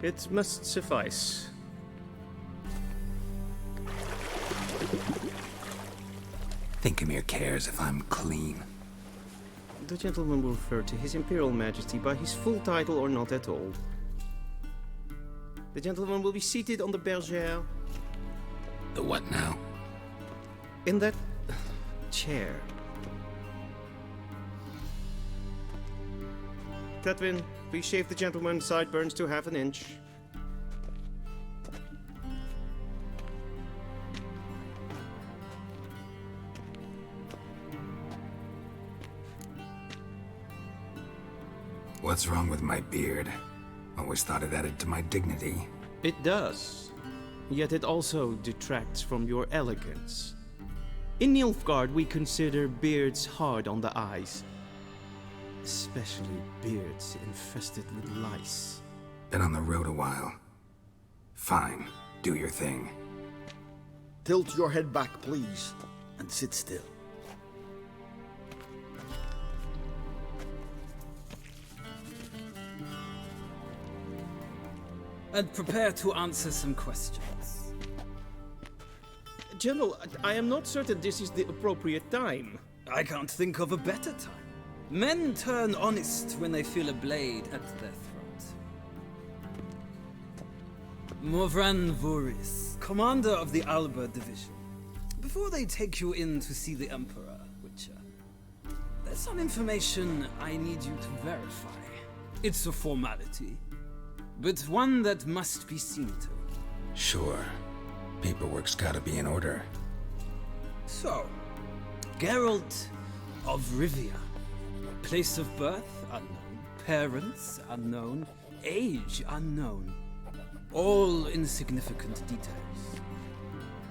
It must suffice. Thinkamere cares if I'm clean. The gentleman will refer to His Imperial Majesty by his full title or not at all. The gentleman will be seated on the bergère. The what now? In that chair. Tedwin, please shave the gentleman's sideburns to half an inch. What's wrong with my beard? Always thought it added to my dignity. It does. Yet it also detracts from your elegance. In Nilfgaard, we consider beards hard on the eyes. Especially beards infested with lice. Been on the road a while. Fine, do your thing. Tilt your head back, please, and sit still. And prepare to answer some questions. General, I am not certain this is the appropriate time. I can't think of a better time. Men turn honest when they feel a blade at their throat. Morvran Voris, commander of the Alba Division. Before they take you in to see the Emperor, Witcher, there's some information I need you to verify. It's a formality, but one that must be seen to. Sure. Paperwork's gotta be in order. So, Geralt of Rivia. Place of birth unknown, parents unknown, age unknown. All insignificant details.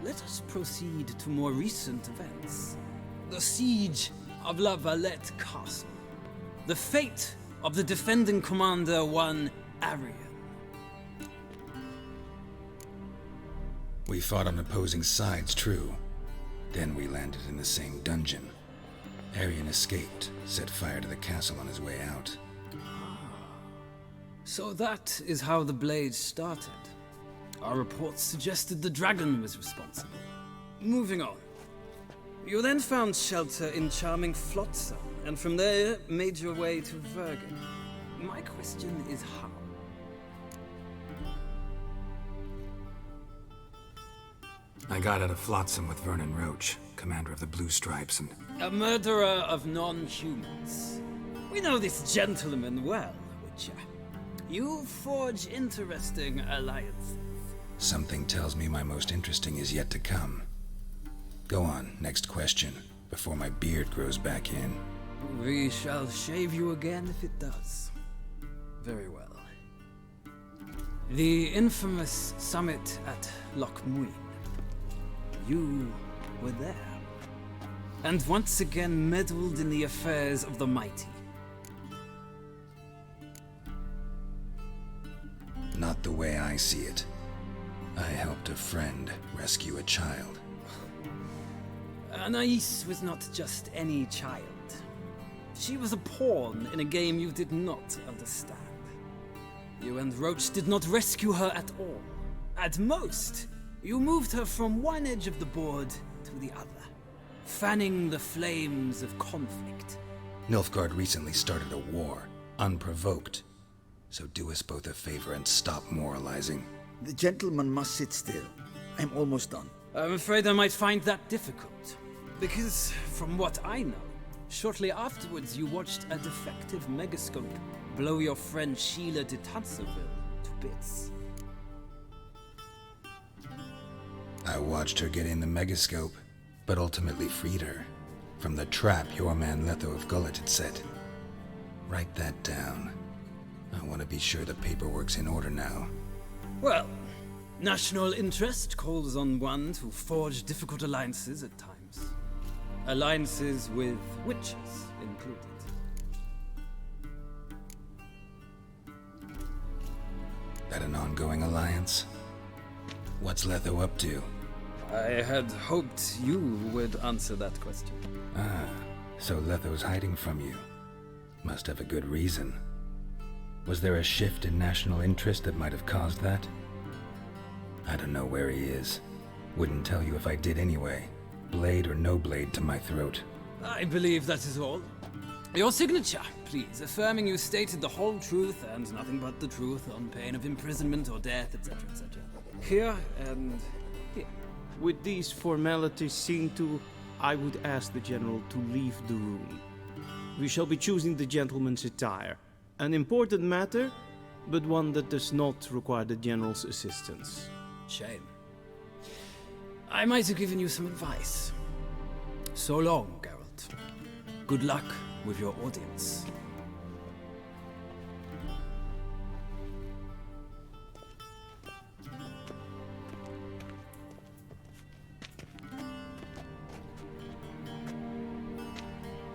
Let us proceed to more recent events. The siege of La Valette Castle. The fate of the defending commander, one Arian. We fought on opposing sides, true. Then we landed in the same dungeon. Arian escaped, set fire to the castle on his way out. So that is how the Blade started. Our reports suggested the dragon was responsible. Moving on. You then found shelter in charming Flotsam, and from there made your way to Vergen. My question is how? I got out of Flotsam with Vernon Roach, commander of the Blue Stripes, and... A murderer of non-humans. We know this gentleman well, Witcher. You forge interesting alliances. Something tells me my most interesting is yet to come. Go on, next question, before my beard grows back in. We shall shave you again if it does. Very well. The infamous summit at Loch Muin. You were there. And once again meddled in the affairs of the mighty. Not the way I see it. I helped a friend rescue a child. Anais was not just any child. She was a pawn in a game you did not understand. You and Roach did not rescue her at all. At most, you moved her from one edge of the board to the other, fanning the flames of conflict. Nilfgaard recently started a war, unprovoked. So do us both a favor and stop moralizing. The gentleman must sit still. I'm almost done. I'm afraid I might find that difficult. Because, from what I know, shortly afterwards you watched a defective megascope blow your friend Sheila de Tanserville to bits. I watched her get in the megascope, but ultimately freed her from the trap your man Letho of Gullet had set. Write that down. I want to be sure the paperwork's in order now. Well, national interest calls on one to forge difficult alliances at times. Alliances with witches included. That an ongoing alliance? What's Letho up to? I had hoped you would answer that question. Ah, so Letho's hiding from you. Must have a good reason. Was there a shift in national interest that might have caused that? I don't know where he is. Wouldn't tell you if I did anyway. Blade or no blade to my throat. I believe that is all. Your signature, please, affirming you stated the whole truth and nothing but the truth on pain of imprisonment or death, etc., etc. Here and here. With these formalities seen to, I would ask the General to leave the room. We shall be choosing the gentleman's attire. An important matter, but one that does not require the General's assistance. Shame. I might have given you some advice. So long, Geralt. Good luck with your audience.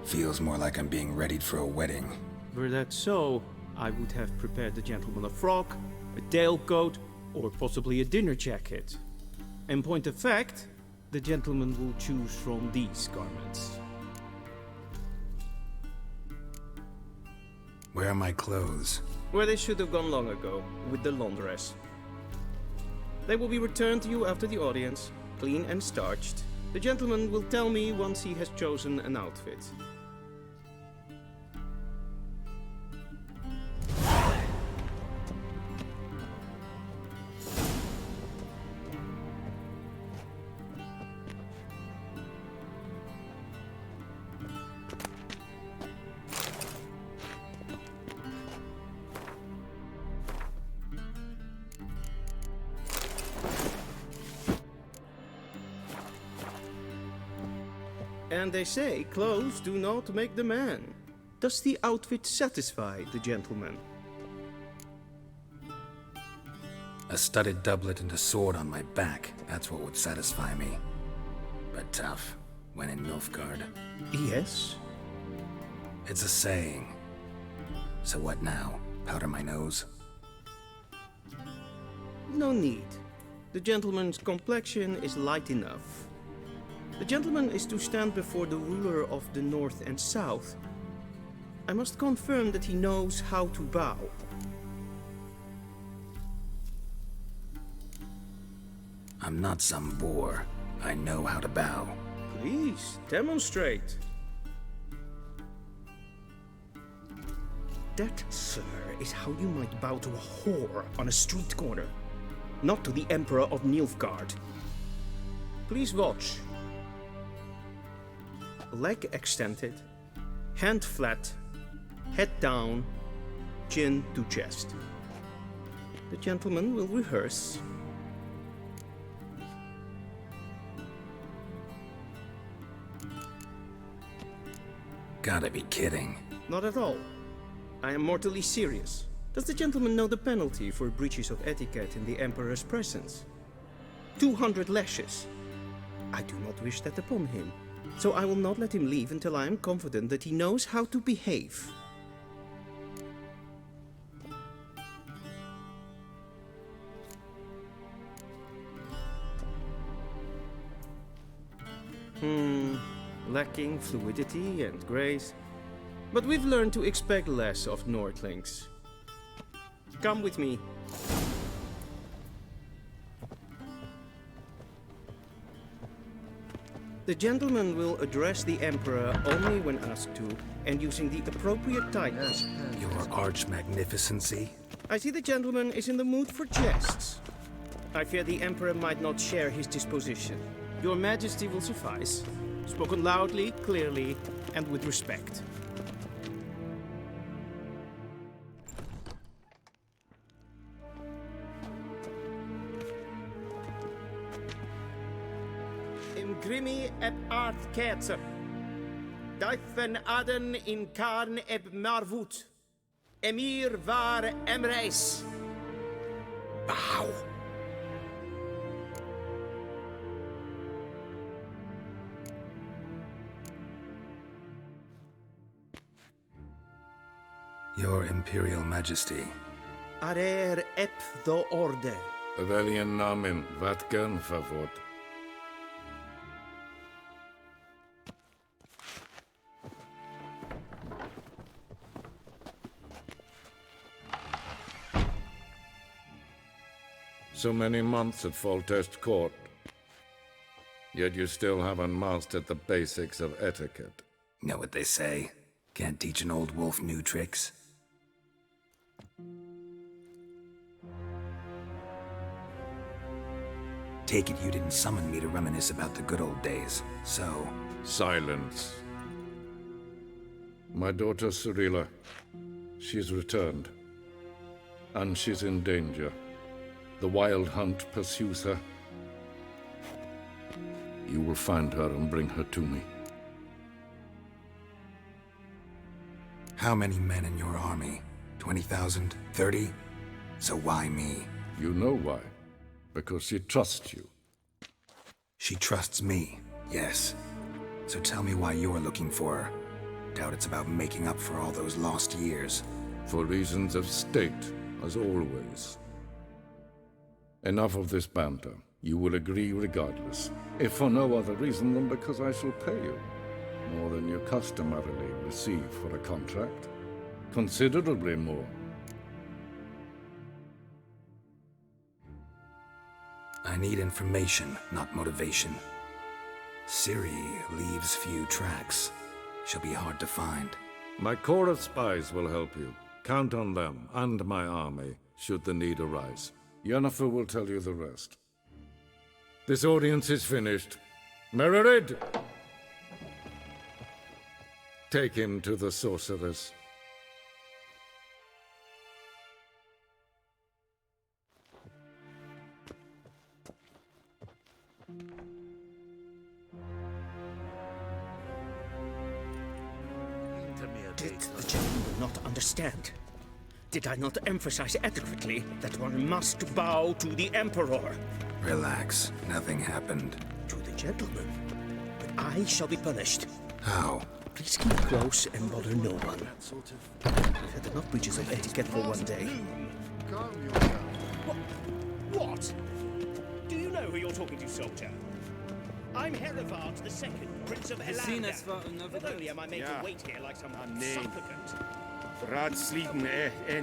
Feels more like I'm being readied for a wedding. Were that so, I would have prepared the gentleman a frock, a tailcoat, or possibly a dinner jacket. In point of fact, the gentleman will choose from these garments. Where are my clothes? Where they should have gone long ago, with the laundress. They will be returned to you after the audience, clean and starched. The gentleman will tell me once he has chosen an outfit. And they say clothes do not make the man. Does the outfit satisfy the gentleman? A studded doublet and a sword on my back. That's what would satisfy me. But tough, when in Nilfgaard. Yes. It's a saying. So what now? Powder my nose? No need. The gentleman's complexion is light enough. The gentleman is to stand before the ruler of the North and South. I must confirm that he knows how to bow. I'm not some boor. I know how to bow. Please, demonstrate. That, sir, is how you might bow to a whore on a street corner, not to the Emperor of Nilfgaard. Please watch. Leg extended, hand flat, head down, chin to chest. The gentleman will rehearse. Gotta be kidding. Not at all. I am mortally serious. Does the gentleman know the penalty for breaches of etiquette in the Emperor's presence? 200 lashes. I do not wish that upon him, so I will not let him leave until I am confident that he knows how to behave. Lacking fluidity and grace. But we've learned to expect less of Nordlings. Come with me. The gentleman will address the Emperor only when asked to, and using the appropriate titles. Your arch magnificency? I see the gentleman is in the mood for jests. I fear the Emperor might not share his disposition. Your Majesty will suffice. Spoken loudly, clearly, and with respect. Imgrimi eb art ketzer. Duifen aden in karn eb marvoet. Emir var emreis. Bow. Your Imperial Majesty. Arer eb the orde. Weljen namen, wat kan favor? So many months at Foltest Court. Yet you still haven't mastered the basics of etiquette. Know what they say? Can't teach an old wolf new tricks. Take it you didn't summon me to reminisce about the good old days, so... Silence. My daughter Cirilla, she's returned. And she's in danger. The Wild Hunt pursues her. You will find her and bring her to me. How many men in your army? 20,000? 30? So why me? You know why. Because she trusts you. She trusts me, yes. So tell me why you're looking for her. Doubt it's about making up for all those lost years. For reasons of state, as always. Enough of this banter. You will agree regardless. If for no other reason than because I shall pay you. More than you customarily receive for a contract. Considerably more. I need information, not motivation. Ciri leaves few tracks. She'll be hard to find. My corps of spies will help you. Count on them, and my army, should the need arise. Yennefer will tell you the rest. This audience is finished. Mererid! Take him to the sorceress. Did the gentleman not understand? Did I not emphasize adequately that one must bow to the Emperor? Relax, nothing happened. To the gentleman. But I shall be punished. How? Please keep close and bother no one. We've had enough breaches of etiquette for one day. What? Do you know who you're talking to, soldier? I'm Herivard II, Prince of Elander. Not only am I made to wait here like some supplicant. Raadsliden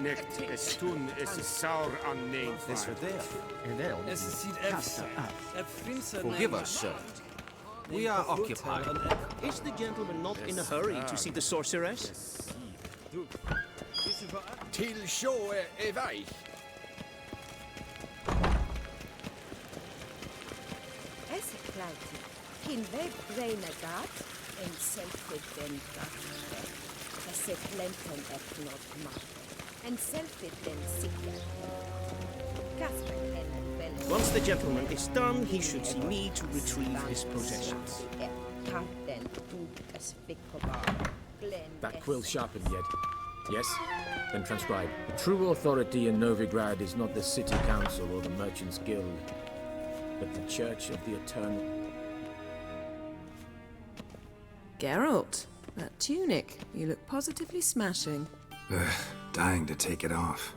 echt es tun, es is saur aan neem. This for there. Forgive us, sir. We are occupied. Is the gentleman not in a hurry to see the sorceress? Til sjå vei. In web brainer gat, en self-evident Plenten not matter, and self-evident sicker. Once the gentleman is done, he should see me to retrieve his possessions. That quill sharpened yet? Yes? Then transcribe. The true authority in Novigrad is not the City Council or the Merchants Guild, but the Church of the Eternal. Geralt, that tunic. You look positively smashing. Dying to take it off.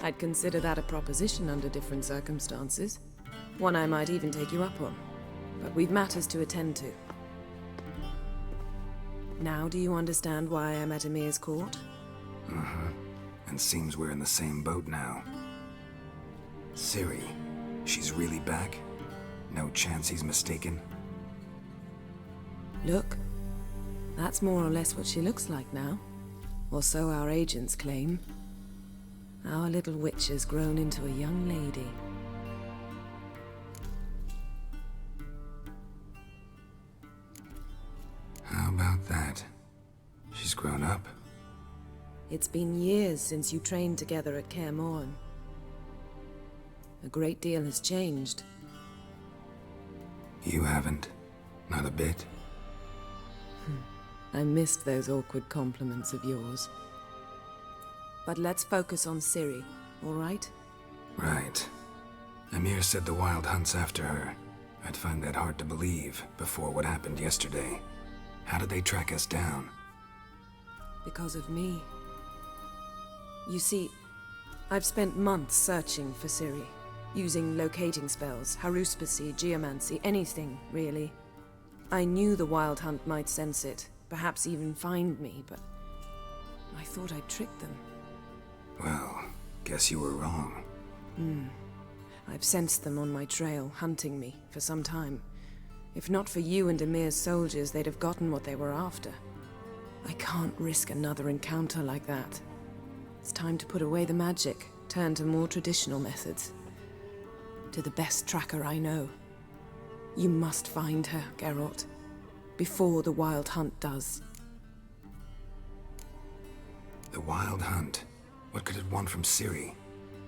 I'd consider that a proposition under different circumstances. One I might even take you up on. But we've matters to attend to. Now do you understand why I'm at Emir's court? And seems we're in the same boat now. Ciri, she's really back? No chance he's mistaken? Look, that's more or less what she looks like now. Or so our agents claim. Our little witch has grown into a young lady. How about that? She's grown up? It's been years since you trained together at Kaer Morhen. A great deal has changed. You haven't. Not a bit. I missed those awkward compliments of yours. But let's focus on Ciri, all right? Right. Emir said the Wild Hunt's after her. I'd find that hard to believe before what happened yesterday. How did they track us down? Because of me. You see, I've spent months searching for Ciri, using locating spells, haruspicy, geomancy, anything, really. I knew the Wild Hunt might sense it, perhaps even find me, but I thought I'd tricked them. Well, guess you were wrong. I've sensed them on my trail, hunting me, for some time. If not for you and Emir's soldiers, they'd have gotten what they were after. I can't risk another encounter like that. It's time to put away the magic, turn to more traditional methods. To the best tracker I know. You must find her, Geralt. Before the Wild Hunt does. The Wild Hunt? What could it want from Ciri?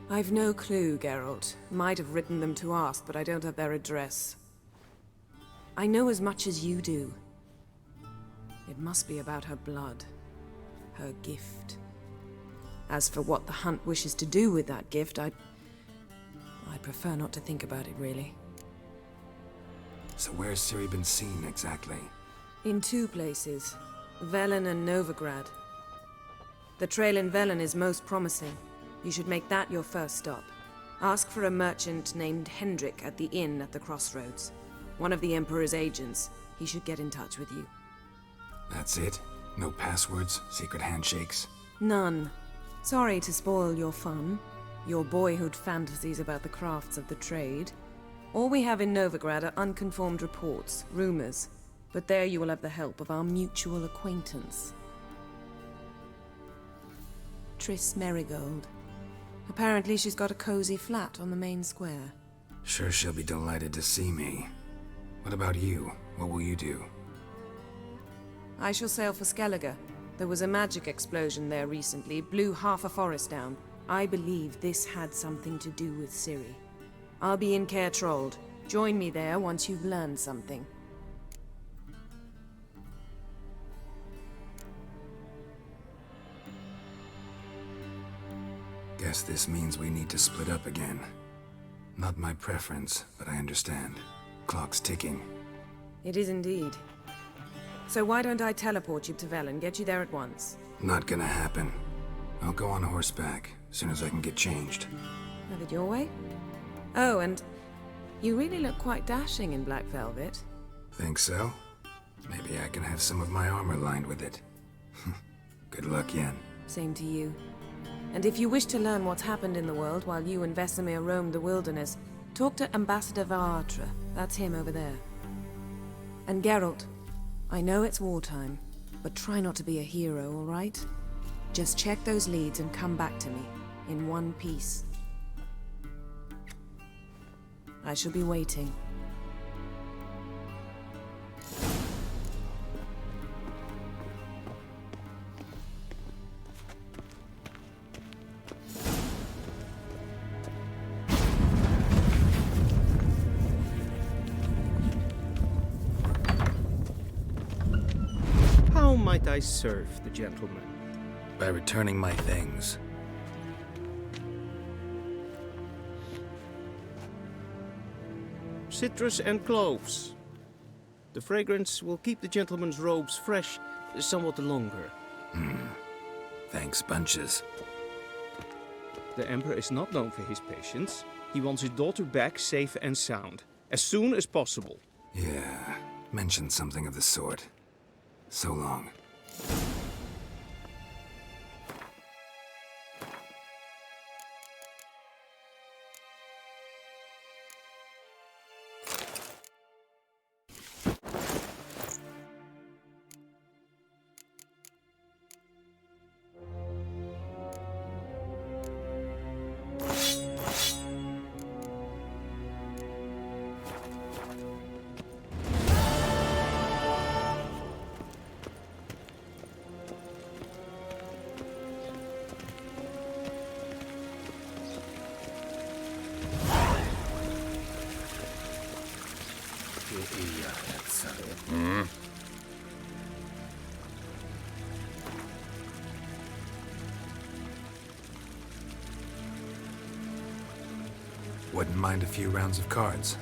I've no clue, Geralt. Might have written them to ask, but I don't have their address. I know as much as you do. It must be about her blood. Her gift. As for what the Hunt wishes to do with that gift, I'd prefer not to think about it, really. So where's Ciri been seen, exactly? In 2 places. Velen and Novigrad. The trail in Velen is most promising. You should make that your first stop. Ask for a merchant named Hendrik at the inn at the crossroads. One of the Emperor's agents. He should get in touch with you. That's it? No passwords, secret handshakes? None. Sorry to spoil your fun. Your boyhood fantasies about the crafts of the trade. All we have in Novigrad are unconfirmed reports, rumors. But there you will have the help of our mutual acquaintance. Triss Merigold. Apparently she's got a cozy flat on the main square. Sure she'll be delighted to see me. What about you? What will you do? I shall sail for Skellige. There was a magic explosion there recently, blew half a forest down. I believe this had something to do with Ciri. I'll be in Caer Trolde. Join me there once you've learned something. Guess this means we need to split up again. Not my preference, but I understand. Clock's ticking. It is indeed. So why don't I teleport you to Velen, get you there at once? Not gonna happen. I'll go on horseback, as soon as I can get changed. Have it your way? Oh, and you really look quite dashing in black velvet. Think so? Maybe I can have some of my armor lined with it. Good luck, Yen. Same to you. And if you wish to learn what's happened in the world while you and Vesemir roamed the wilderness, talk to Ambassador Varatra. That's him over there. And Geralt, I know it's wartime, but try not to be a hero, all right? Just check those leads and come back to me, in one piece. I shall be waiting. How might I serve the gentleman? By returning my things. Citrus and cloves. The fragrance will keep the gentleman's robes fresh somewhat longer. Thanks, bunches. The Emperor is not known for his patience. He wants his daughter back safe and sound, as soon as possible. Yeah, mentioned something of the sort. So long. Wouldn't mind a few rounds of cards.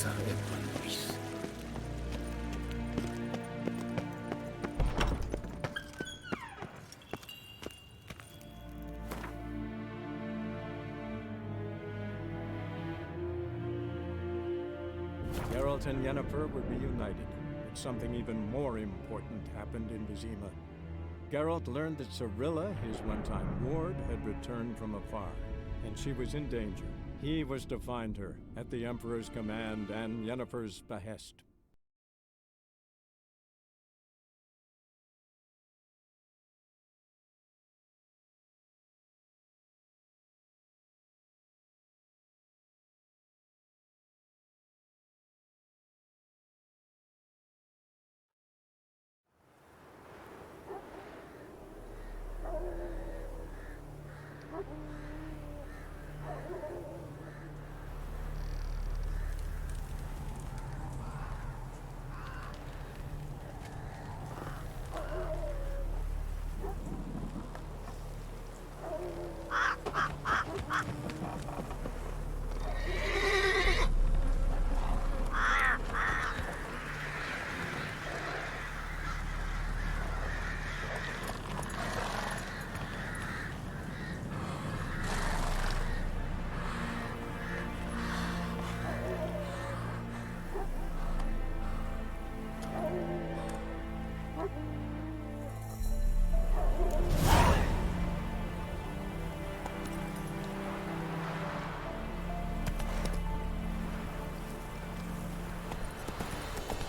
Casa de Luis. Geralt and Yennefer were reunited, but something even more important happened in Vizima. Geralt learned that Cirilla, his one-time ward, had returned from afar, and she was in danger. He was to find her, at the Emperor's command and Yennefer's behest.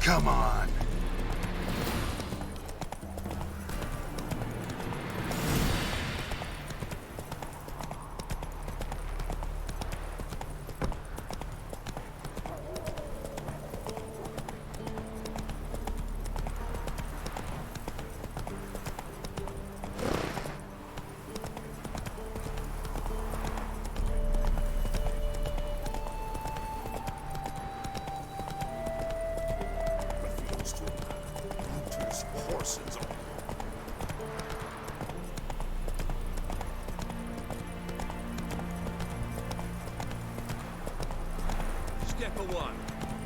Come on.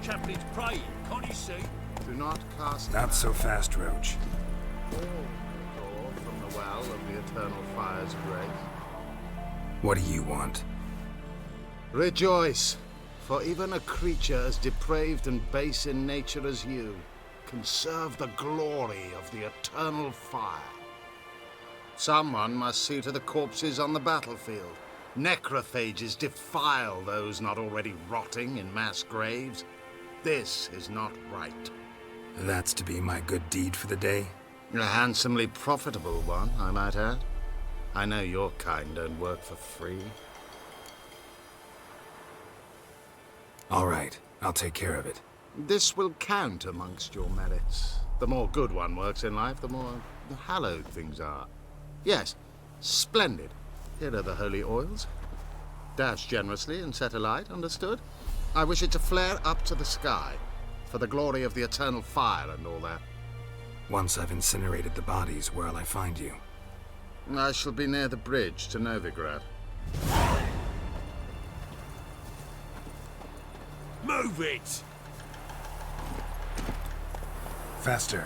Chaplain's praying, can't you see? Do not cast... Not so fast, Roach. Draw from the well of the eternal fire's grace. What do you want? Rejoice, for even a creature as depraved and base in nature as you can serve the glory of the eternal fire. Someone must see to the corpses on the battlefield. Necrophages defile those not already rotting in mass graves. This is not right. That's to be my good deed for the day? A handsomely profitable one, I might add. I know your kind don't work for free. All right, I'll take care of it. This will count amongst your merits. The more good one works in life, the more hallowed things are. Yes, splendid. Here are the holy oils. Dash generously and set alight, understood? I wish it to flare up to the sky, for the glory of the eternal fire and all that. Once I've incinerated the bodies, where'll I find you? I shall be near the bridge to Novigrad. Move it! Faster.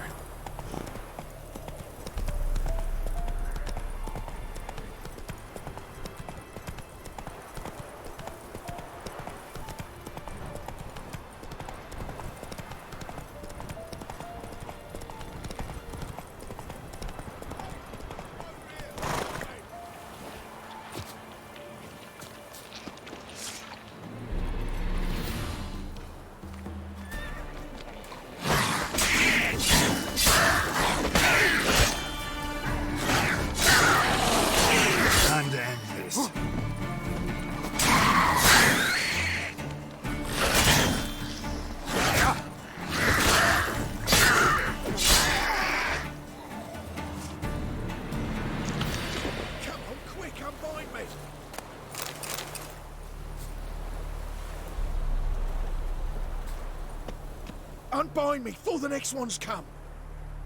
Unbind me before the next ones come.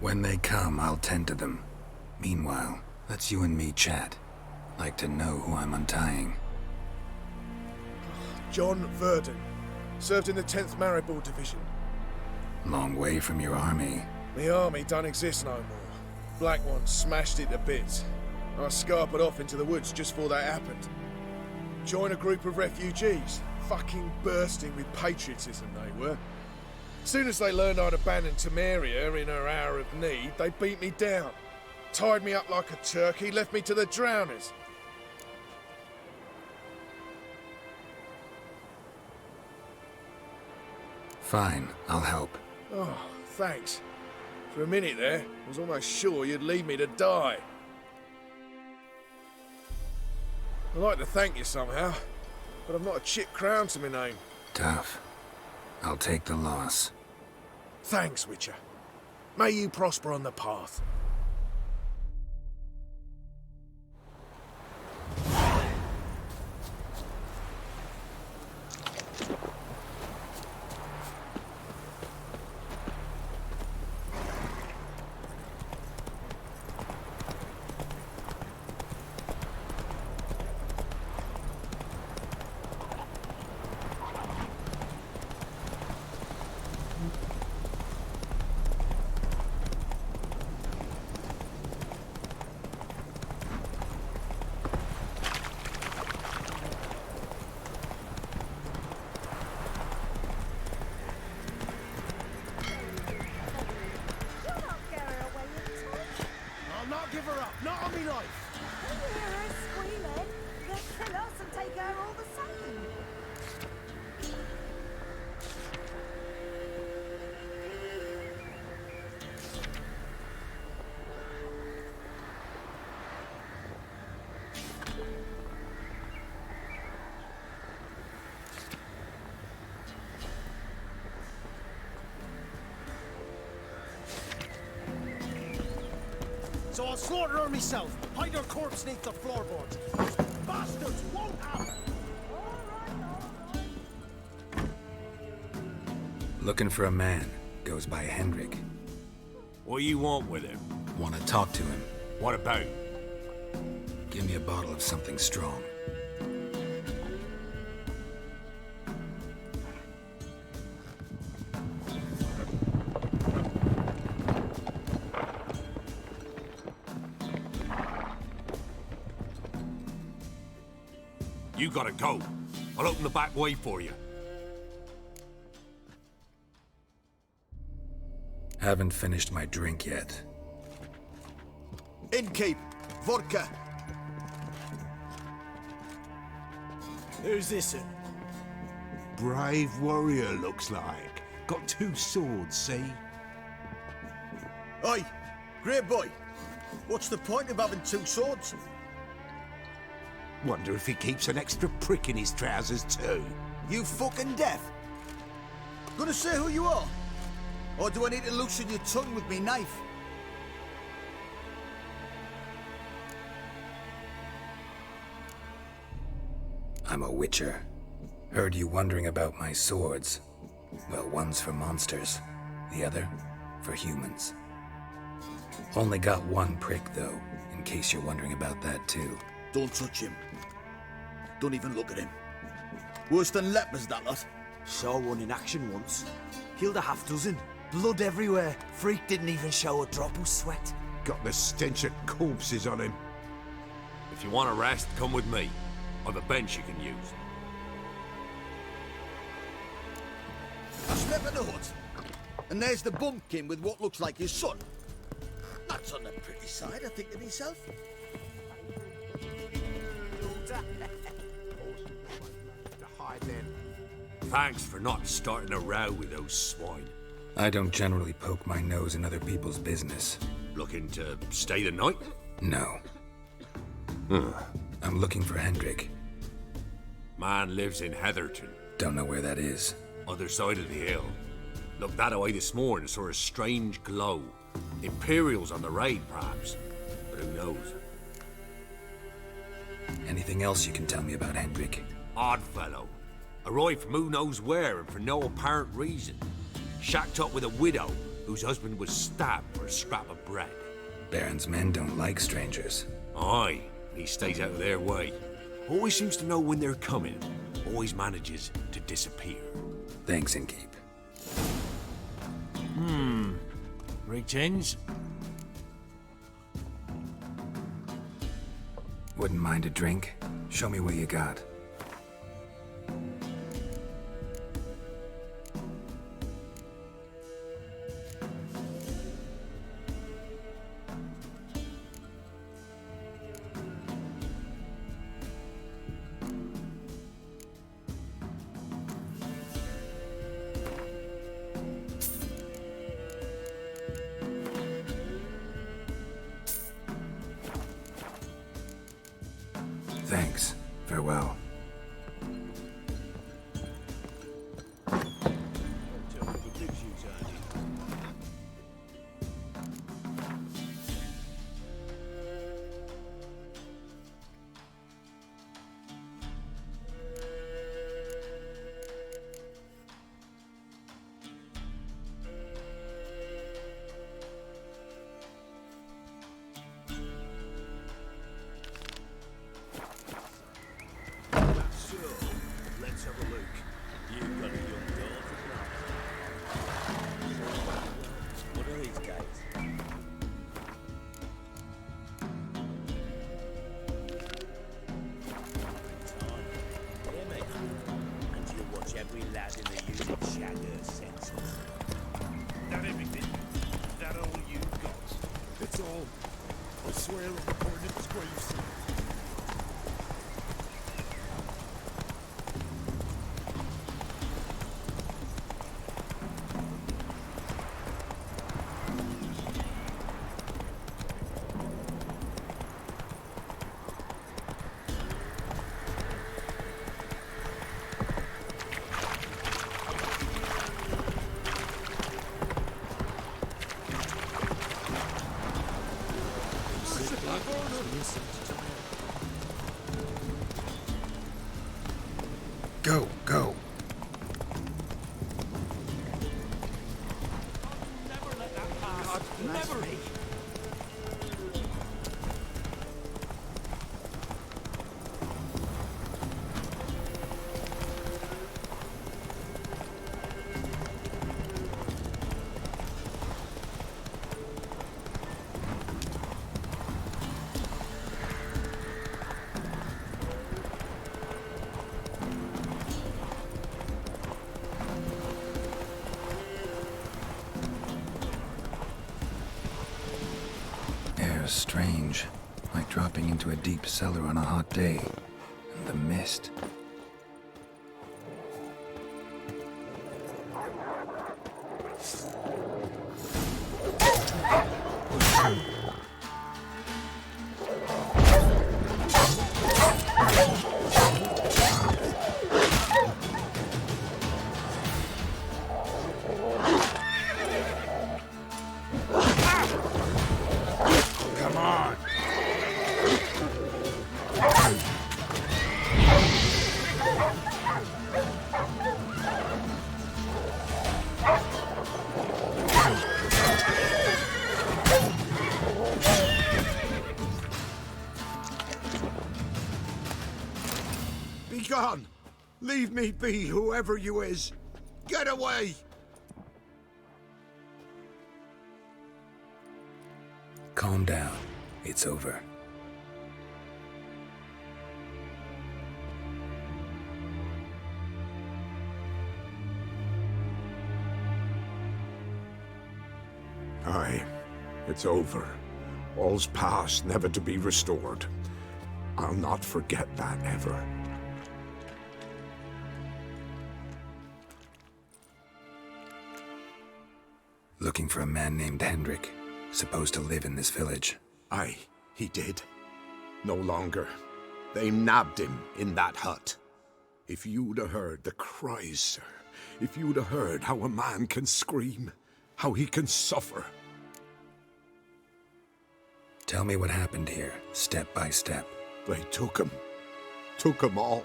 When they come, I'll tend to them. Meanwhile, let's you and me chat. Like to know who I'm untying. John Verdon. Served in the 10th Maribor Division. Long way from your army. The army don't exist no more. Black Ones smashed it to bits. I scarpered off into the woods just before that happened. Joined a group of refugees. Fucking bursting with patriotism, they were. As soon as they learned I'd abandoned Temeria in her hour of need, they beat me down. Tied me up like a turkey, left me to the drowners. Fine, I'll help. Oh, thanks. For a minute there, I was almost sure you'd leave me to die. I'd like to thank you somehow, but I've not a chip crown to my name. Tough. I'll take the loss. Thanks, Witcher. May you prosper on the path. Give her up, not on me life. You hear her squealing? They'll kill us and take her all the same. So I'll slaughter her myself, hide her corpse neath the floorboards. Those bastards won't have her! Looking for a man. Goes by Hendrik. What do you want with him? Want to talk to him. What about? Give me a bottle of something strong. You gotta go. I'll open the back way for you. Haven't finished my drink yet. Innkeep, vodka. Who's this? Brave warrior, looks like. Got 2 swords, see? Oi, great boy. What's the point of having 2 swords? Wonder if he keeps an extra prick in his trousers too. You fucking deaf? Gonna say who you are? Or do I need to loosen your tongue with me knife? I'm a witcher. Heard you wondering about my swords. Well, one's for monsters, the other for humans. Only got 1 prick, though, in case you're wondering about that, too. Don't touch him. Don't even look at him. Worse than lepers, that lot. Saw one in action once. Killed a half-dozen. Blood everywhere. Freak didn't even show a drop of sweat. Got the stench of corpses on him. If you want a rest, come with me. I've a bench you can use. I step in the hut, and there's the bumpkin with what looks like his son. That's on the pretty side, I think to myself. Thanks for not starting a row with those swine. I don't generally poke my nose in other people's business. Looking to stay the night? No. I'm looking for Hendrik. Man lives in Heatherton. Don't know where that is. Other side of the hill. Looked that away this morning, saw a strange glow. Imperials on the raid, perhaps. But who knows? Anything else you can tell me about Hendrik? Odd fellow. Arrived from who knows where and for no apparent reason. Shacked up with a widow whose husband was stabbed for a scrap of bread. Baron's men don't like strangers. Aye, he stays out of their way. Always seems to know when they're coming. always manages to disappear. Thanks, Innkeep. Rig change? Wouldn't mind a drink? Show me what you got. Thanks. Farewell. Let's have a look. You've got a young daughter. What are these guys? Yeah, mate. And you'll watch every lad in the use of Shagger senses. That everything? That all you've got? It's all. I swear on the coordinates graves. Go, go. Never. Air's strange, like dropping into a deep cellar on a hot day. And the mist. Come on. Be gone! Leave me be, whoever you is! Get away! Calm down. It's over. Aye, it's over. All's past, never to be restored. I'll not forget that ever. Looking for a man named Hendrik, supposed to live in this village. Aye, he did. No longer. They nabbed him in that hut. If you'd have heard the cries, sir. If you'd have heard how a man can scream, how he can suffer. Tell me what happened here, step by step. They took him. Took him all.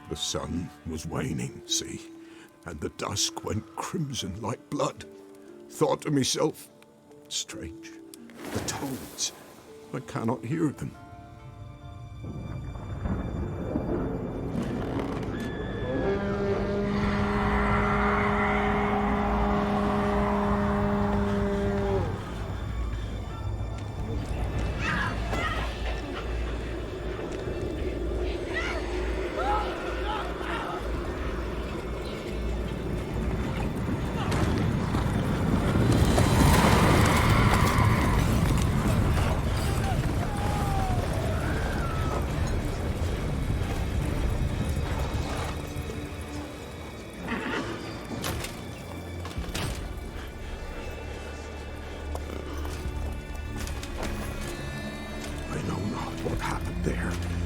The sun was waning, see, and the dusk went crimson like blood. Thought to myself, strange, the toads. I cannot hear them.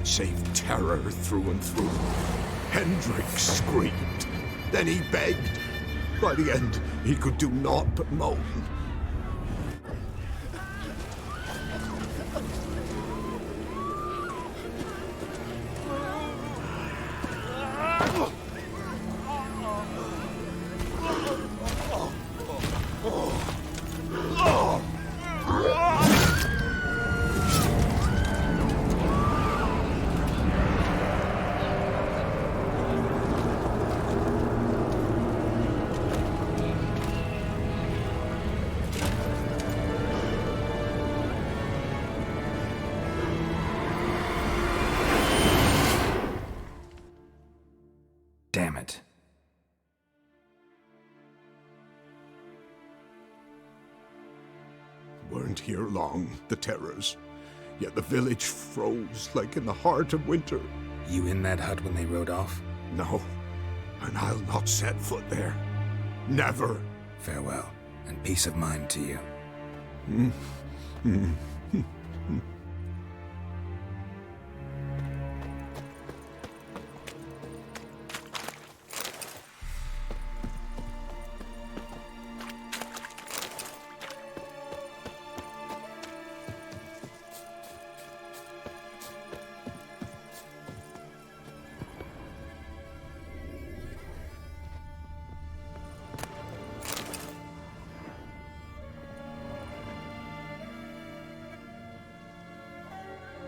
Save terror through and through. Hendrik screamed. Then he begged. By the end, he could do naught but moan. Damn it. Weren't here long, the terrors. Yet the village froze like in the heart of winter. You in that hut when they rode off? No, and I'll not set foot there. Never. Farewell, and peace of mind to you.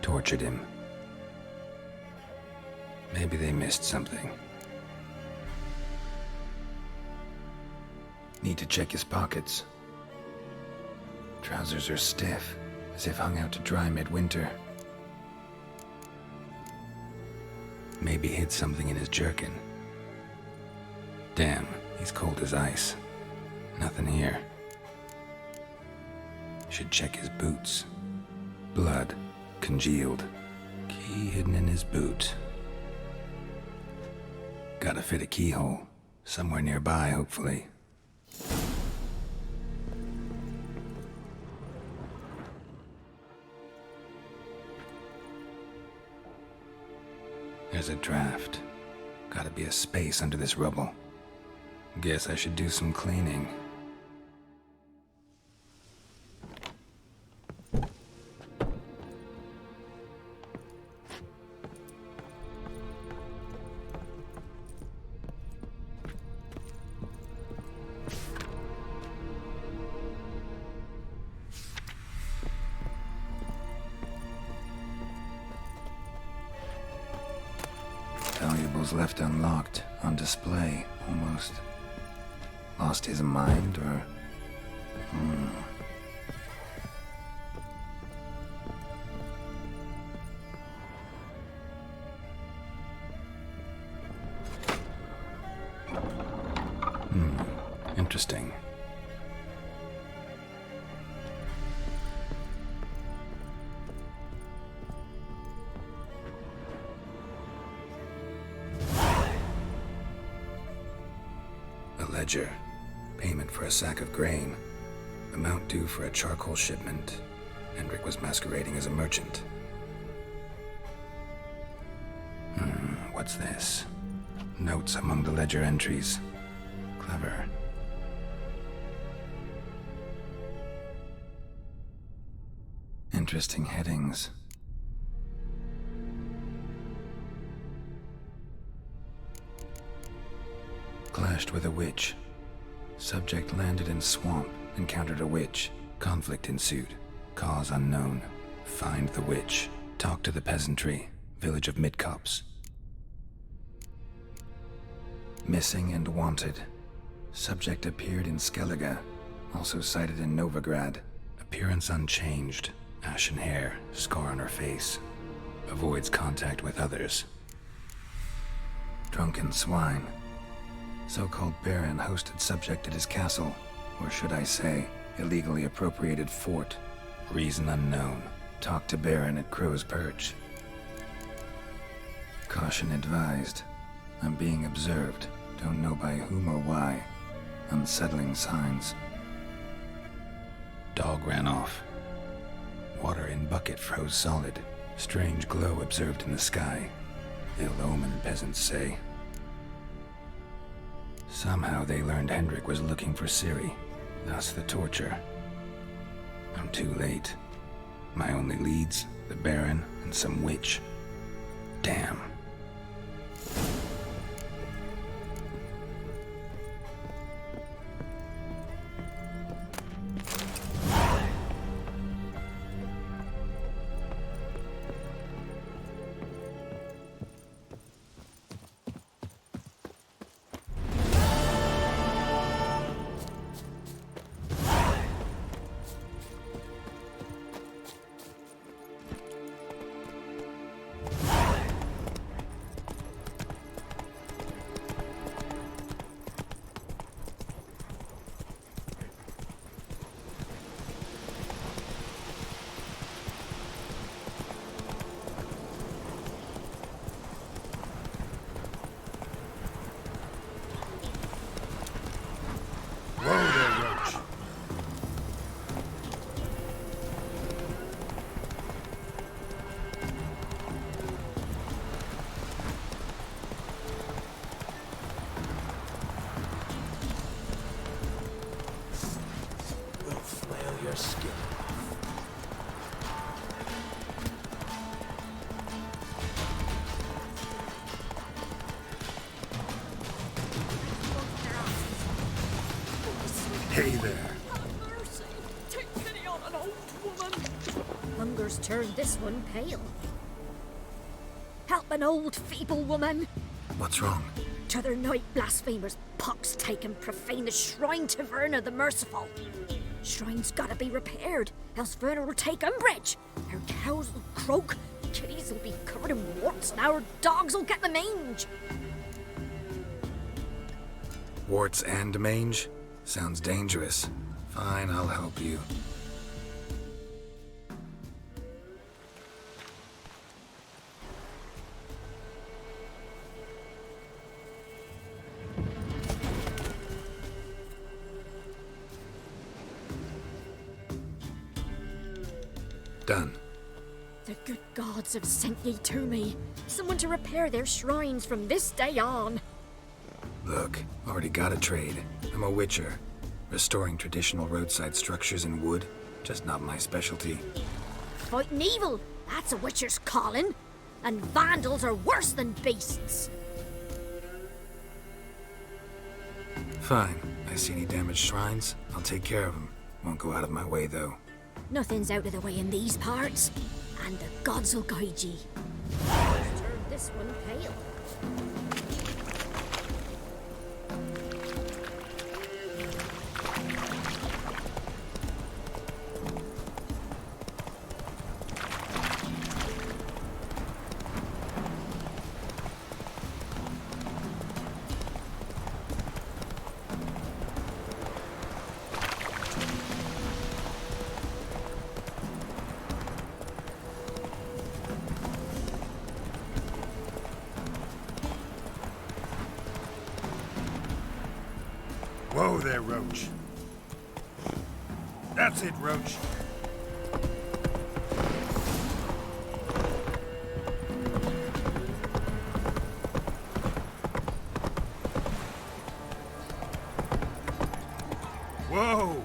Tortured him. Maybe they missed something. Need to check his pockets. Trousers are stiff, as if hung out to dry midwinter. Maybe hid something in his jerkin. Damn, he's cold as ice. Nothing here. Should check his boots. Blood. Congealed. Key hidden in his boot. Gotta fit a keyhole. Somewhere nearby, hopefully. There's a draft. Gotta be a space under this rubble. Guess I should do some cleaning. Valuables left unlocked, on display, almost. Lost his mind, or... Interesting. Ledger. Payment for a sack of grain. Amount due for a charcoal shipment. Hendrik was masquerading as a merchant. What's this? Notes among the ledger entries. Clever. Interesting headings. Clashed with a witch. Subject landed in swamp, encountered a witch. Conflict ensued. Cause unknown. Find the witch. Talk to the peasantry. Village of Midcopse. Missing and wanted. Subject appeared in Skellige. Also sighted in Novigrad. Appearance unchanged. Ashen hair. Scar on her face. Avoids contact with others. Drunken swine. So-called Baron hosted subject at his castle. Or should I say, illegally appropriated fort. Reason unknown. Talk to Baron at Crow's Perch. Caution advised. I'm being observed. Don't know by whom or why. Unsettling signs. Dog ran off. Water in bucket froze solid. Strange glow observed in the sky. Ill omen, peasants say. Somehow they learned Hendrik was looking for Ciri. Thus the torture. I'm too late. My only leads, the Baron and some witch. Damn. Hey there. Have mercy. Take pity on an old woman. Hunger's turned this one pale. Help an old, feeble woman. What's wrong? T'other night, blasphemers pox take and profane the shrine to Verna the Merciful. Shrine's gotta be repaired, else Verna will take umbrage. Our cows will croak, kitties will be covered in warts, and our dogs will get the mange. Warts and mange? Sounds dangerous. Fine, I'll help you. Done. The good gods have sent ye to me. Someone to repair their shrines from this day on. Look, already got a trade. I'm a witcher. Restoring traditional roadside structures in wood, just not my specialty. Fighting evil, that's a witcher's calling. And vandals are worse than beasts. Fine. I see any damaged shrines, I'll take care of them. Won't go out of my way, though. Nothing's out of the way in these parts. And the gods will guide ye. Turn this one pale. Whoa there, Roach. That's it, Roach. Whoa!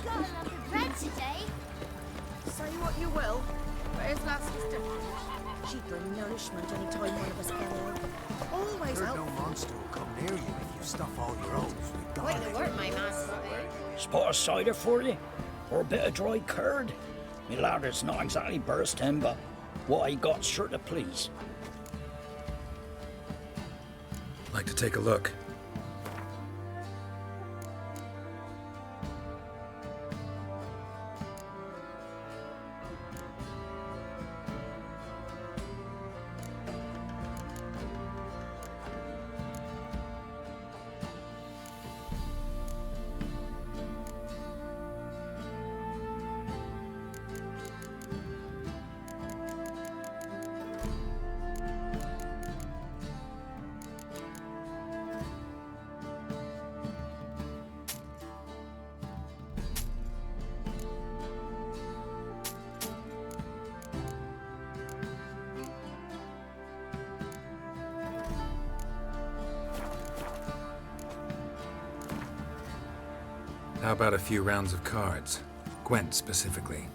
Got a lot of bread today. Say what you will. Where's that sister? She'd bring nourishment any time one of us fell ill. Always Heard help. no monster will come near you if you stuff all your oats with Wouldn't garlic. have worked my master. Spot of cider for you? Or a bit of dry curd? Me lad, it's not exactly burst him, but what he got sure to please. Like to take a look. How about a few rounds of cards? Gwent specifically.